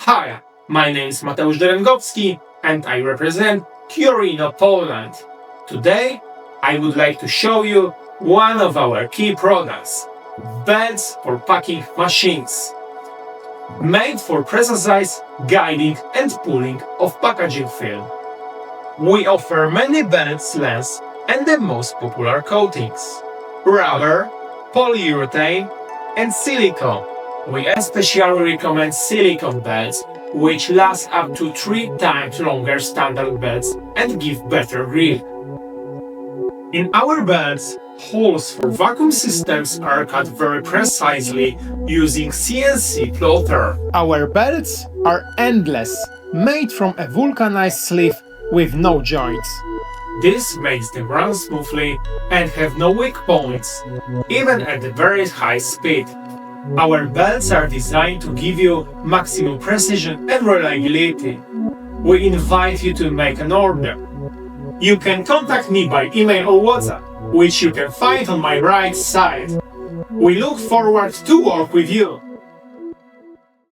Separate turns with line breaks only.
Hi, my name is Mateusz Derengowski and I represent Chiorino Poland. Today, I would like to show you one of our key products, belts for packing machines. Made for precise guiding and pulling of packaging film. We offer many belts lengths and the most popular coatings: rubber, polyurethane, and silicone. We especially recommend silicone belts, which last up to 3 times longer standard belts and give better grip. In our belts, holes for vacuum systems are cut very precisely using CNC plotter.
Our belts are endless, made from a vulcanized sleeve with no joints.
This makes them run smoothly and have no weak points, even at a very high speed. Our belts are designed to give you maximum precision and reliability. We invite you to make an order. You can contact me by email or WhatsApp, which you can find on my right side. We look forward to work with you.